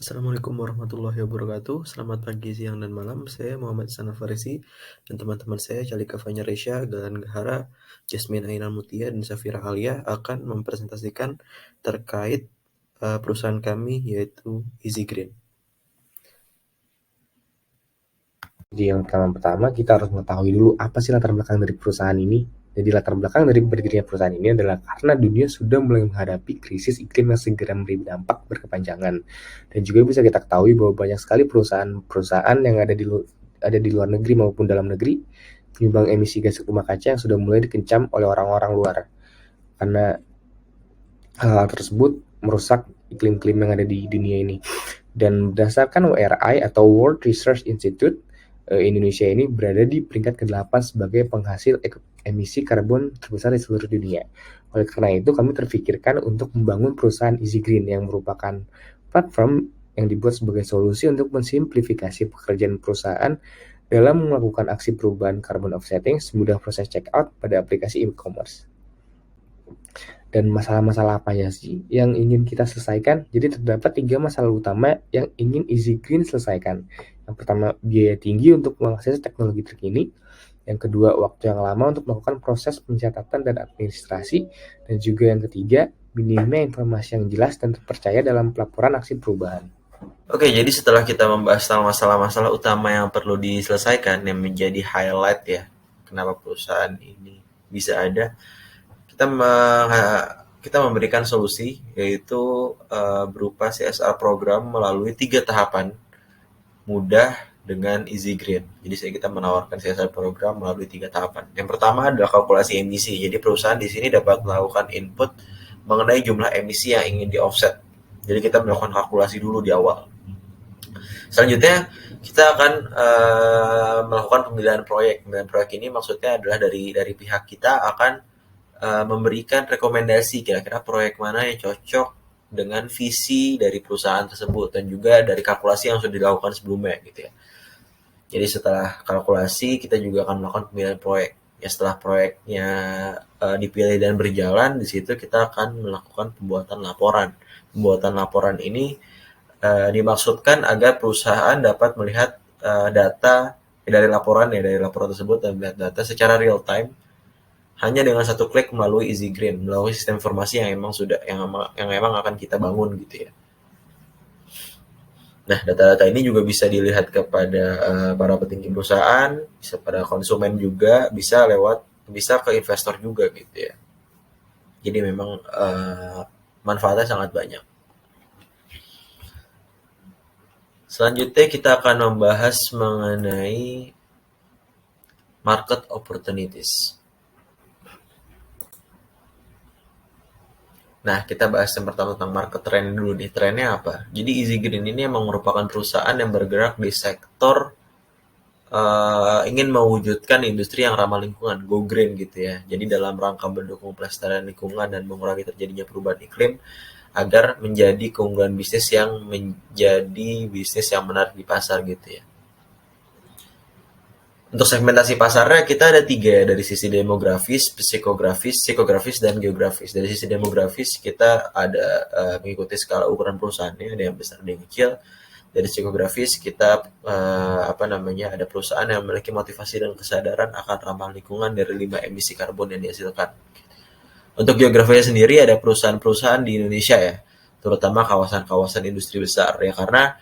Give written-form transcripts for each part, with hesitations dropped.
Assalamualaikum warahmatullahi wabarakatuh. Selamat pagi, siang, dan malam. Saya Muhammad Sana Farisi dan teman-teman saya Calika Fanya Resya, Galan Gahara, Jasmine Ainal Mutia, dan Safira Alia akan mempresentasikan terkait perusahaan kami yaitu Easy Green. Jadi yang pertama kita harus mengetahui dulu apa sih latar belakang dari perusahaan ini. Jadi latar belakang dari berdirinya perusahaan ini adalah karena dunia sudah mulai menghadapi krisis iklim yang segera memberi dampak berkepanjangan. Dan juga bisa kita ketahui bahwa banyak sekali perusahaan-perusahaan yang ada di luar negeri maupun dalam negeri menyumbang emisi gas rumah kaca yang sudah mulai dikencam oleh orang-orang luar. Karena hal tersebut merusak iklim-iklim yang ada di dunia ini. Dan berdasarkan WRI atau World Research Institute, Indonesia ini berada di peringkat ke-8 sebagai penghasil emisi karbon terbesar di seluruh dunia. Oleh karena itu, kami terfikirkan untuk membangun perusahaan Easy Green yang merupakan platform yang dibuat sebagai solusi untuk mensimplifikasi pekerjaan perusahaan dalam melakukan aksi perubahan carbon offsetting semudah proses checkout pada aplikasi e-commerce. Dan masalah-masalah apa ya sih yang ingin kita selesaikan? Jadi terdapat 3 masalah utama yang ingin Easy Green selesaikan. Yang pertama, biaya tinggi untuk mengakses teknologi terkini. Yang kedua, waktu yang lama untuk melakukan proses pencatatan dan administrasi. Dan juga yang ketiga, minimnya informasi yang jelas dan terpercaya dalam pelaporan aksi perubahan. Oke, jadi setelah kita membahas tentang masalah-masalah utama yang perlu diselesaikan yang menjadi highlight ya, kenapa perusahaan ini bisa ada, kita kita memberikan solusi yaitu berupa CSR program melalui 3 tahapan mudah dengan Easy Green. Jadi kita menawarkan CSR program melalui 3 tahapan. Yang pertama adalah kalkulasi emisi. Jadi perusahaan di sini dapat melakukan input mengenai jumlah emisi yang ingin di offset. Jadi kita melakukan kalkulasi dulu di awal. Selanjutnya kita akan melakukan pemilihan proyek. Pemilihan proyek ini maksudnya adalah dari pihak kita akan memberikan rekomendasi kira-kira proyek mana yang cocok dengan visi dari perusahaan tersebut dan juga dari kalkulasi yang sudah dilakukan sebelumnya gitu ya. Jadi setelah kalkulasi kita juga akan melakukan pemilihan proyek. Ya setelah proyeknya dipilih dan berjalan, di situ kita akan melakukan pembuatan laporan. Pembuatan laporan ini dimaksudkan agar perusahaan dapat melihat data dari laporan tersebut dan melihat data secara real time hanya dengan satu klik melalui Easy Green, melalui sistem informasi yang memang akan kita bangun gitu ya. Nah, data-data ini juga bisa dilihat kepada para petinggi perusahaan, bisa pada konsumen juga, bisa ke investor juga gitu ya. Jadi memang manfaatnya sangat banyak. Selanjutnya kita akan membahas mengenai market opportunities. Nah, kita bahas yang pertama tentang market trend dulu nih. Trennya apa? Jadi Easy Green ini memang merupakan perusahaan yang bergerak di sektor ingin mewujudkan industri yang ramah lingkungan, go green gitu ya. Jadi dalam rangka mendukung pelestarian lingkungan dan mengurangi terjadinya perubahan iklim agar menjadi keunggulan bisnis yang menarik di pasar gitu ya. Untuk segmentasi pasarnya kita ada 3 ya, dari sisi demografis, psikografis, dan geografis. Dari sisi demografis kita ada mengikuti skala ukuran perusahaannya, ada yang besar, ada yang kecil. Dari psikografis kita ada perusahaan yang memiliki motivasi dan kesadaran akan ramah lingkungan dari 5 emisi karbon yang dihasilkan. Untuk geografinya sendiri ada perusahaan-perusahaan di Indonesia ya, terutama kawasan-kawasan industri besar ya, karena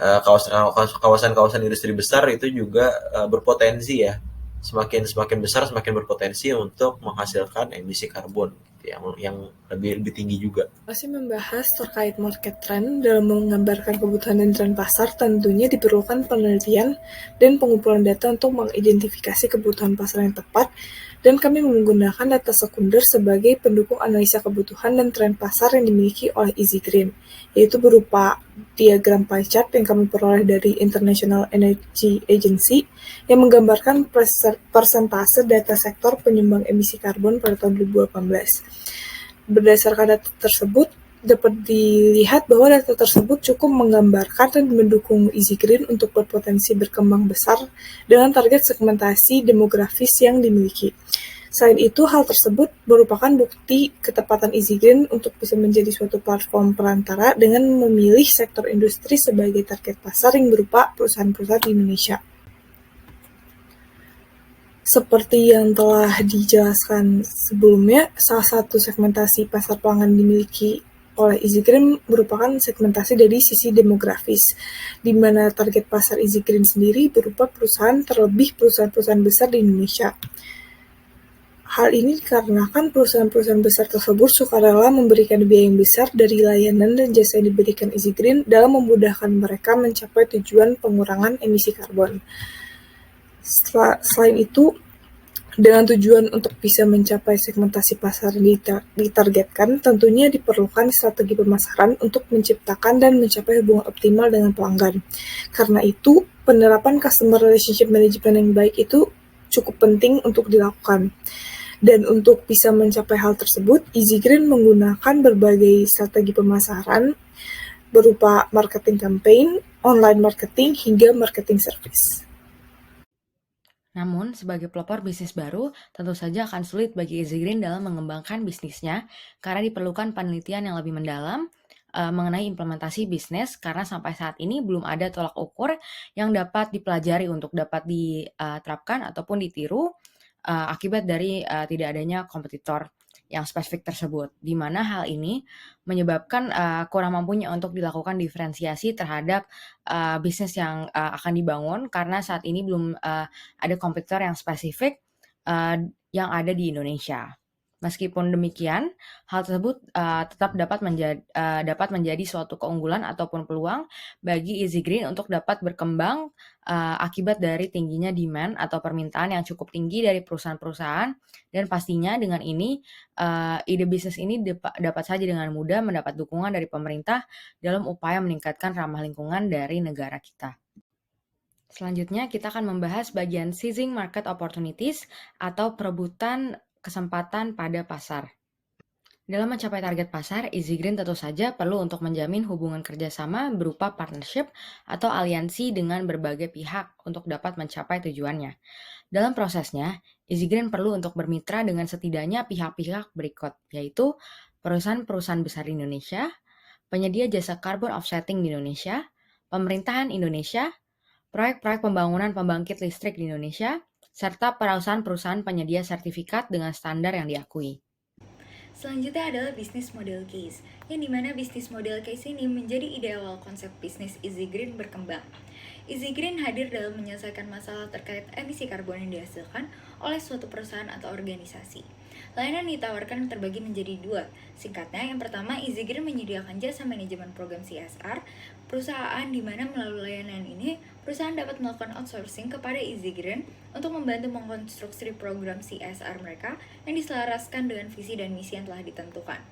kawasan-kawasan industri besar itu juga berpotensi ya, semakin besar semakin berpotensi untuk menghasilkan emisi karbon gitu, yang lebih tinggi juga. Masih membahas terkait market trend dalam menggambarkan kebutuhan dan tren pasar, tentunya diperlukan penelitian dan pengumpulan data untuk mengidentifikasi kebutuhan pasar yang tepat, dan kami menggunakan data sekunder sebagai pendukung analisa kebutuhan dan tren pasar yang dimiliki oleh Easy Green, yaitu berupa diagram pie chart yang kami peroleh dari International Energy Agency yang menggambarkan persentase data sektor penyumbang emisi karbon pada tahun 2018. Berdasarkan data tersebut, dapat dilihat bahwa data tersebut cukup menggambarkan dan mendukung Easy Green untuk berpotensi berkembang besar dengan target segmentasi demografis yang dimiliki. Selain itu, hal tersebut merupakan bukti ketepatan EasyGreen untuk bisa menjadi suatu platform perantara dengan memilih sektor industri sebagai target pasar yang berupa perusahaan-perusahaan di Indonesia. Seperti yang telah dijelaskan sebelumnya, salah satu segmentasi pasar pelanggan dimiliki oleh EasyGreen merupakan segmentasi dari sisi demografis, di mana target pasar EasyGreen sendiri berupa perusahaan, terlebih perusahaan-perusahaan besar di Indonesia. Hal ini dikarenakan perusahaan-perusahaan besar tersebut sukarela memberikan biaya yang besar dari layanan dan jasa yang diberikan EasyGreen dalam memudahkan mereka mencapai tujuan pengurangan emisi karbon. Selain itu, dengan tujuan untuk bisa mencapai segmentasi pasar yang ditargetkan, tentunya diperlukan strategi pemasaran untuk menciptakan dan mencapai hubungan optimal dengan pelanggan. Karena itu, penerapan customer relationship management yang baik itu cukup penting untuk dilakukan. Dan untuk bisa mencapai hal tersebut, EasyGreen menggunakan berbagai strategi pemasaran berupa marketing campaign, online marketing, hingga marketing service. Namun, sebagai pelopor bisnis baru, tentu saja akan sulit bagi EasyGreen dalam mengembangkan bisnisnya karena diperlukan penelitian yang lebih mendalam mengenai implementasi bisnis karena sampai saat ini belum ada tolak ukur yang dapat dipelajari untuk dapat diterapkan ataupun ditiru akibat dari tidak adanya kompetitor yang spesifik tersebut, di mana hal ini menyebabkan kurang mampunya untuk dilakukan diferensiasi terhadap bisnis yang akan dibangun karena saat ini belum ada kompetitor yang spesifik yang ada di Indonesia. Meskipun demikian, hal tersebut tetap dapat menjadi suatu keunggulan ataupun peluang bagi EasyGreen untuk dapat berkembang akibat dari tingginya demand atau permintaan yang cukup tinggi dari perusahaan-perusahaan dan pastinya dengan ini ide bisnis ini dapat saja dengan mudah mendapat dukungan dari pemerintah dalam upaya meningkatkan ramah lingkungan dari negara kita. Selanjutnya kita akan membahas bagian seizing market opportunities atau perebutan kesempatan pada pasar. Dalam mencapai target pasar, EasyGreen tentu saja perlu untuk menjamin hubungan kerjasama berupa partnership atau aliansi dengan berbagai pihak untuk dapat mencapai tujuannya. Dalam prosesnya, EasyGreen perlu untuk bermitra dengan setidaknya pihak-pihak berikut, yaitu perusahaan-perusahaan besar di Indonesia, penyedia jasa carbon offsetting di Indonesia, pemerintahan Indonesia, proyek-proyek pembangunan pembangkit listrik di Indonesia, serta perusahaan-perusahaan penyedia sertifikat dengan standar yang diakui. Selanjutnya adalah bisnis model case, yang dimana bisnis model case ini menjadi ide awal konsep bisnis EasyGreen berkembang. EasyGreen hadir dalam menyelesaikan masalah terkait emisi karbon yang dihasilkan oleh suatu perusahaan atau organisasi. Layanan ditawarkan terbagi menjadi dua. Singkatnya, yang pertama, EasyGreen menyediakan jasa manajemen program CSR, perusahaan di mana melalui layanan ini, perusahaan dapat melakukan outsourcing kepada EasyGreen untuk membantu mengkonstruksi program CSR mereka yang diselaraskan dengan visi dan misi yang telah ditentukan.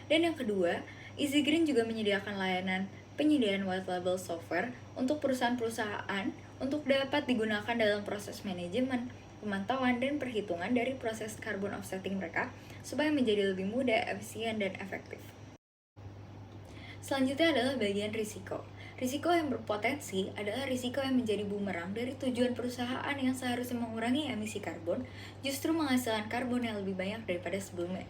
Dan yang kedua, EasyGreen juga menyediakan layanan penyediaan white label software untuk perusahaan-perusahaan untuk dapat digunakan dalam proses manajemen, pemantauan, dan perhitungan dari proses carbon offsetting mereka supaya menjadi lebih mudah, efisien, dan efektif. Selanjutnya adalah bagian risiko. Risiko yang berpotensi adalah risiko yang menjadi bumerang dari tujuan perusahaan yang seharusnya mengurangi emisi karbon, justru menghasilkan karbon yang lebih banyak daripada sebelumnya.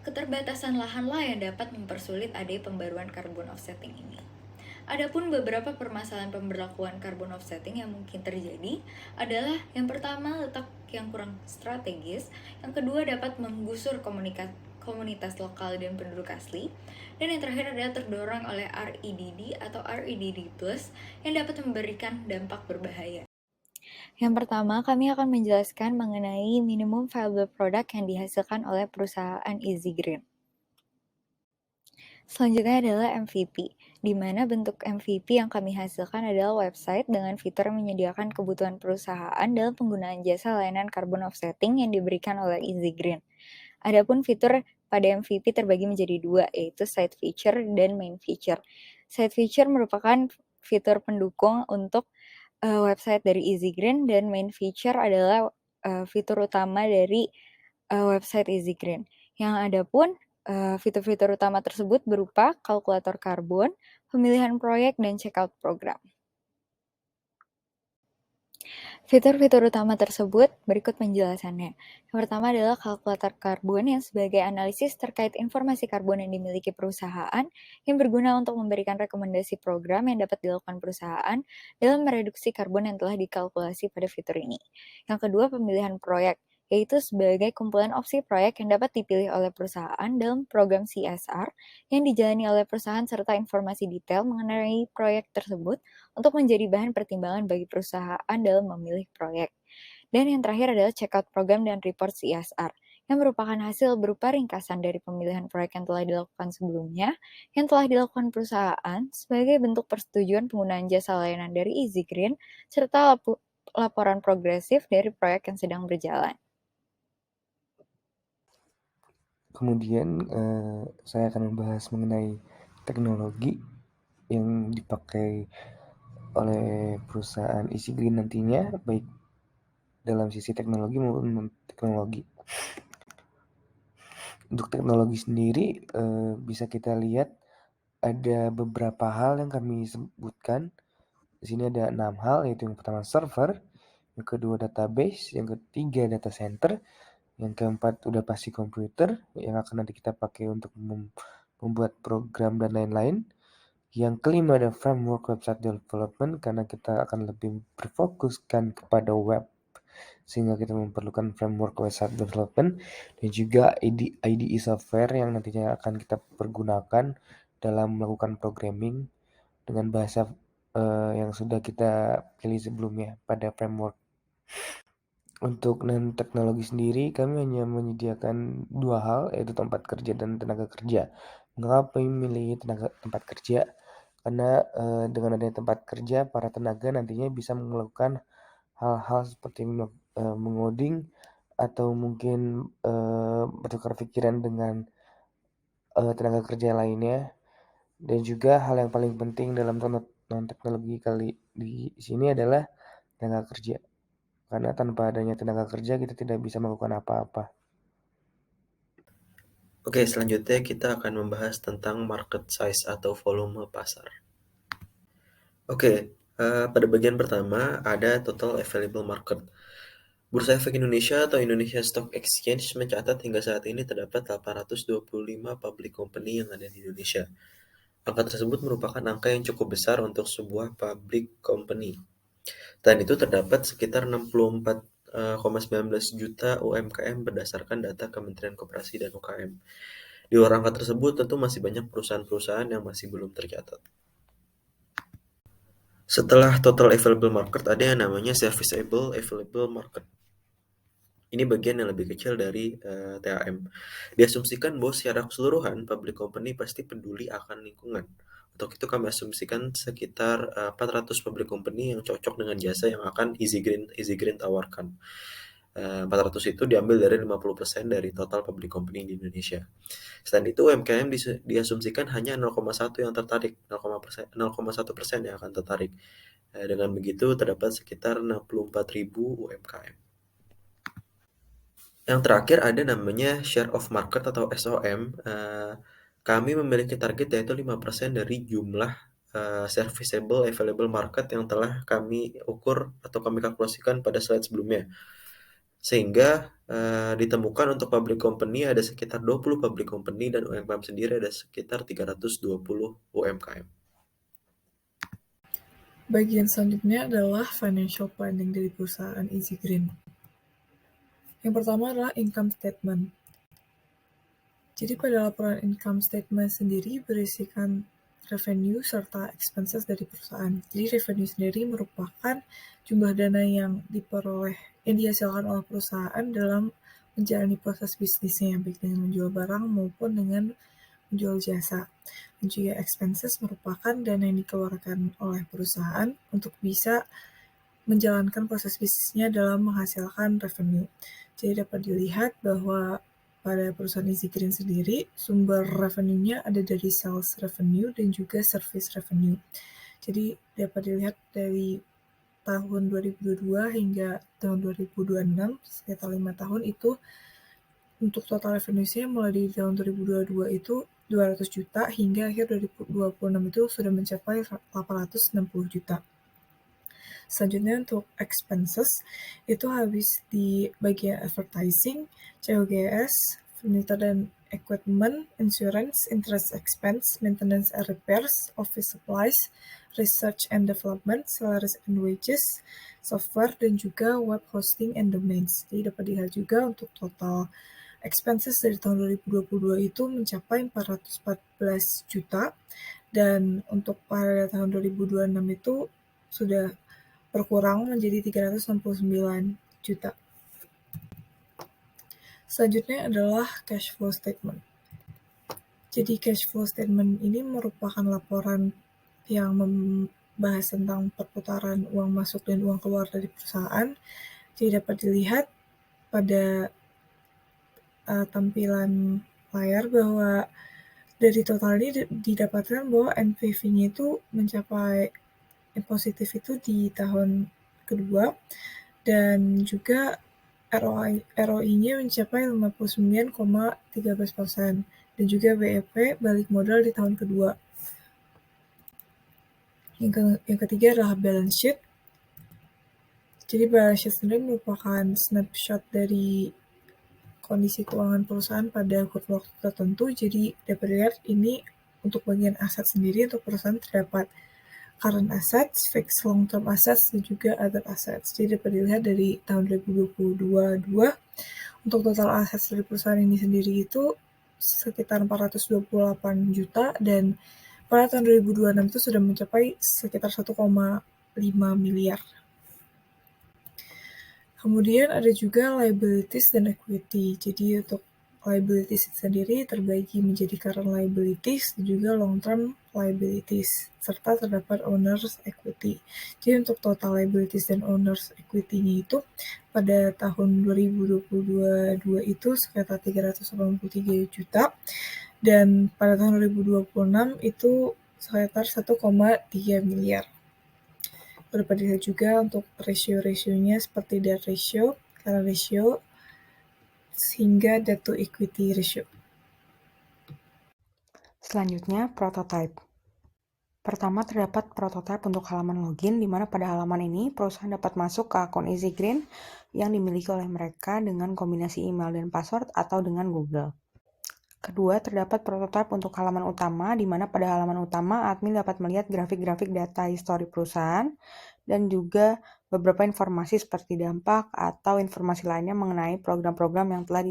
Keterbatasan lahanlah yang dapat mempersulit adanya pembaruan carbon offsetting ini. Adapun beberapa permasalahan pemberlakuan carbon offsetting yang mungkin terjadi adalah yang pertama letak yang kurang strategis, yang kedua dapat menggusur komunitas lokal dan penduduk asli, dan yang terakhir adalah terdorong oleh REDD atau REDD+ yang dapat memberikan dampak berbahaya. Yang pertama, kami akan menjelaskan mengenai minimum viable product yang dihasilkan oleh perusahaan EasyGreen. Selanjutnya adalah MVP, di mana bentuk MVP yang kami hasilkan adalah website dengan fitur yang menyediakan kebutuhan perusahaan dalam penggunaan jasa layanan carbon offsetting yang diberikan oleh EasyGreen. Adapun fitur pada MVP terbagi menjadi dua, yaitu side feature dan main feature. Side feature merupakan fitur pendukung untuk website dari EasyGreen, dan main feature adalah fitur utama dari website EasyGreen. Yang adapun fitur-fitur utama tersebut berupa kalkulator karbon, pemilihan proyek, dan checkout program. Fitur-fitur utama tersebut berikut penjelasannya. Yang pertama adalah kalkulator karbon yang sebagai analisis terkait informasi karbon yang dimiliki perusahaan yang berguna untuk memberikan rekomendasi program yang dapat dilakukan perusahaan dalam mereduksi karbon yang telah dikalkulasi pada fitur ini. Yang kedua, pemilihan proyek, yaitu sebagai kumpulan opsi proyek yang dapat dipilih oleh perusahaan dalam program CSR yang dijalani oleh perusahaan serta informasi detail mengenai proyek tersebut untuk menjadi bahan pertimbangan bagi perusahaan dalam memilih proyek. Dan yang terakhir adalah checkout program dan report CSR, yang merupakan hasil berupa ringkasan dari pemilihan proyek yang telah dilakukan sebelumnya, yang telah dilakukan perusahaan sebagai bentuk persetujuan penggunaan jasa layanan dari Easy Green, serta laporan progresif dari proyek yang sedang berjalan. Kemudian saya akan membahas mengenai teknologi yang dipakai oleh perusahaan Easy Green nantinya, baik dalam sisi teknologi maupun non-teknologi. Untuk teknologi sendiri bisa kita lihat ada beberapa hal yang kami sebutkan. Di sini ada 6 hal, yaitu yang pertama server, yang kedua database, yang ketiga data center, yang keempat udah pasti komputer yang akan nanti kita pakai untuk membuat program dan lain-lain. Yang kelima ada framework website development, karena kita akan lebih berfokuskan kepada web sehingga kita memerlukan framework website development, dan juga IDE software yang nantinya akan kita pergunakan dalam melakukan programming dengan bahasa yang sudah kita pilih sebelumnya pada framework. Untuk non-teknologi sendiri, kami hanya menyediakan 2 hal, yaitu tempat kerja dan tenaga kerja. Mengapa memilih tempat kerja? Karena dengan adanya tempat kerja, para tenaga nantinya bisa melakukan hal-hal seperti mengoding atau mungkin bertukar pikiran dengan tenaga kerja lainnya. Dan juga hal yang paling penting dalam non-teknologi kali di sini adalah tenaga kerja. Karena tanpa adanya tenaga kerja kita tidak bisa melakukan apa-apa. Oke, selanjutnya kita akan membahas tentang market size atau volume pasar. Oke, pada bagian pertama ada total available market. Bursa Efek Indonesia atau Indonesia Stock Exchange mencatat hingga saat ini terdapat 825 public company yang ada di Indonesia. Angka tersebut merupakan angka yang cukup besar untuk sebuah public company. Dan itu terdapat sekitar 64,19 juta UMKM berdasarkan data Kementerian Koperasi dan UKM. Di luar angka tersebut tentu masih banyak perusahaan-perusahaan yang masih belum tercatat. Setelah total available market ada yang namanya serviceable available market. Ini bagian yang lebih kecil dari TAM. Diasumsikan bahwa secara keseluruhan public company pasti peduli akan lingkungan. Untuk itu kami asumsikan sekitar 400 public company yang cocok dengan jasa yang akan Easy Green tawarkan. 400 itu diambil dari 50% dari total public company di Indonesia. Selain itu UMKM diasumsikan hanya 0,1 yang tertarik, 0,1% yang akan tertarik. Dengan begitu terdapat sekitar 64.000 UMKM. Yang terakhir ada namanya share of market atau SOM. Kami memiliki target yaitu 5% dari jumlah serviceable available market yang telah kami ukur atau kami kalkulasikan pada slide sebelumnya. Sehingga ditemukan untuk public company ada sekitar 20 public company dan UMKM sendiri ada sekitar 320 UMKM. Bagian selanjutnya adalah financial planning dari perusahaan Easy Green. Yang pertama adalah income statement. Jadi pada laporan income statement sendiri berisikan revenue serta expenses dari perusahaan. Jadi revenue sendiri merupakan jumlah dana yang dihasilkan oleh perusahaan dalam menjalani proses bisnisnya, baik dengan menjual barang maupun dengan menjual jasa. Dan juga expenses merupakan dana yang dikeluarkan oleh perusahaan untuk bisa menjalankan proses bisnisnya dalam menghasilkan revenue. Jadi dapat dilihat bahwa pada perusahaan Easy Green sendiri, sumber revenue-nya ada dari sales revenue dan juga service revenue. Jadi dapat dilihat dari tahun 2022 hingga tahun 2026, sekitar 5 tahun itu, untuk total revenue-nya mulai di tahun 2022 itu 200 juta hingga akhir 2026 itu sudah mencapai 860 juta. Selanjutnya untuk expenses, itu habis di bagian advertising, COGS, furniture dan equipment, insurance, interest expense, maintenance and repairs, office supplies, research and development, salaries and wages, software, dan juga web hosting and domains. Jadi dapat dilihat juga untuk total expenses dari tahun 2022 itu mencapai 414 juta, dan untuk pada tahun 2026 itu sudah berkurang menjadi 369 juta. Selanjutnya adalah cash flow statement. Jadi cash flow statement ini merupakan laporan yang membahas tentang perputaran uang masuk dan uang keluar dari perusahaan. Jadi dapat dilihat pada tampilan layar bahwa dari total ini didapatkan bahwa NPV-nya itu mencapai positif itu di tahun kedua, dan juga ROI-nya mencapai 59,13%, dan juga BEP balik modal di tahun kedua. Yang ketiga adalah balance sheet. Jadi balance sheet sendiri merupakan snapshot dari kondisi keuangan perusahaan pada kurun waktu tertentu. Jadi dapat dilihat ini untuk bagian aset sendiri, untuk perusahaan terdapat current assets, fixed long term assets, dan juga other assets. Jadi dapat dilihat dari tahun 2022 untuk total aset dari perusahaan ini sendiri itu sekitar 428 juta, dan pada tahun 2026 itu sudah mencapai sekitar 1,5 miliar. Kemudian ada juga liabilities dan equity. Jadi untuk liabilities sendiri terbagi menjadi current liabilities dan juga long term liabilities, serta terdapat owners equity. Jadi untuk total liabilities dan owners equity-nya itu pada tahun 2022 itu sekitar 383 juta, dan pada tahun 2026 itu sekitar 1,3 miliar. Dapat dilihat juga untuk ratio-rasionya seperti debt ratio, current ratio, hingga debt to equity ratio. Selanjutnya, prototype. Pertama, terdapat prototype untuk halaman login, di mana pada halaman ini perusahaan dapat masuk ke akun EasyGreen yang dimiliki oleh mereka dengan kombinasi email dan password atau dengan Google. Kedua, terdapat prototype untuk halaman utama, di mana pada halaman utama admin dapat melihat grafik-grafik data histori perusahaan dan juga beberapa informasi seperti dampak atau informasi lainnya mengenai program-program yang telah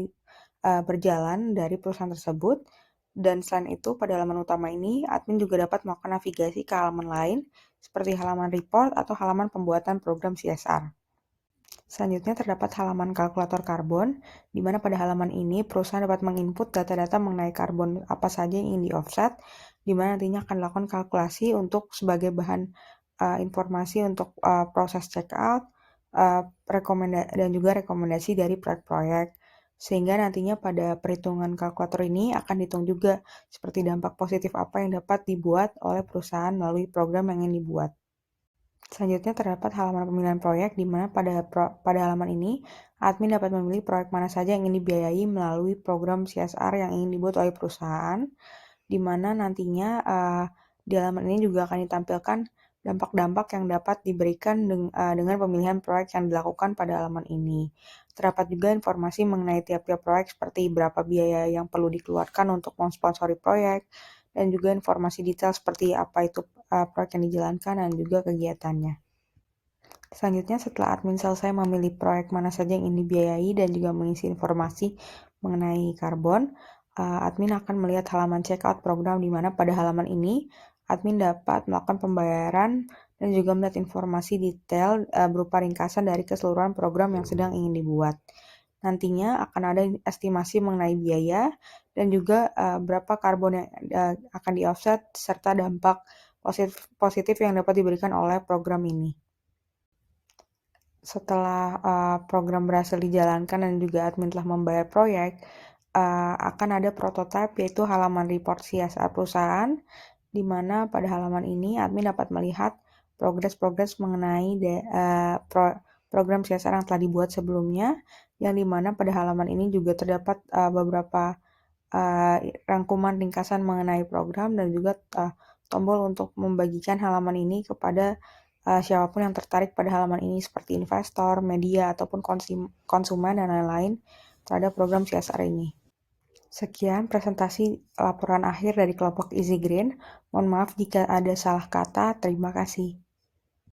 berjalan dari perusahaan tersebut. Dan selain itu, pada halaman utama ini, admin juga dapat melakukan navigasi ke halaman lain seperti halaman report atau halaman pembuatan program CSR. Selanjutnya terdapat halaman kalkulator karbon, di mana pada halaman ini perusahaan dapat menginput data-data mengenai karbon apa saja yang ingin di-offset, di mana nantinya akan dilakukan kalkulasi untuk sebagai bahan informasi untuk proses checkout, dan juga rekomendasi dari proyek-proyek. Sehingga nantinya pada perhitungan kalkulator ini akan dihitung juga seperti dampak positif apa yang dapat dibuat oleh perusahaan melalui program yang ingin dibuat. Selanjutnya terdapat halaman pemilihan proyek, di mana pada halaman ini admin dapat memilih proyek mana saja yang ingin dibiayai melalui program CSR yang ingin dibuat oleh perusahaan, di mana nantinya di halaman ini juga akan ditampilkan dampak-dampak yang dapat diberikan dengan pemilihan proyek yang dilakukan pada halaman ini. Terdapat juga informasi mengenai tiap-tiap proyek seperti berapa biaya yang perlu dikeluarkan untuk mensponsori proyek, dan juga informasi detail seperti apa itu proyek yang dijalankan dan juga kegiatannya. Selanjutnya, setelah admin selesai memilih proyek mana saja yang ingin dibiayai dan juga mengisi informasi mengenai karbon, admin akan melihat halaman checkout program, di mana pada halaman ini admin dapat melakukan pembayaran dan juga melihat informasi detail berupa ringkasan dari keseluruhan program yang sedang ingin dibuat. Nantinya akan ada estimasi mengenai biaya dan juga berapa karbon yang akan di-offset serta dampak positif yang dapat diberikan oleh program ini. Setelah program berhasil dijalankan dan juga admin telah membayar proyek, akan ada prototype yaitu halaman report CSR perusahaan, di mana pada halaman ini admin dapat melihat progres-progres mengenai program CSR yang telah dibuat sebelumnya, yang dimana pada halaman ini juga terdapat beberapa rangkuman ringkasan mengenai program dan juga tombol untuk membagikan halaman ini kepada siapapun yang tertarik pada halaman ini seperti investor, media, ataupun konsumen dan lain-lain terhadap program CSR ini. Sekian presentasi laporan akhir dari kelompok Easy Green. Mohon maaf jika ada salah kata. Terima kasih.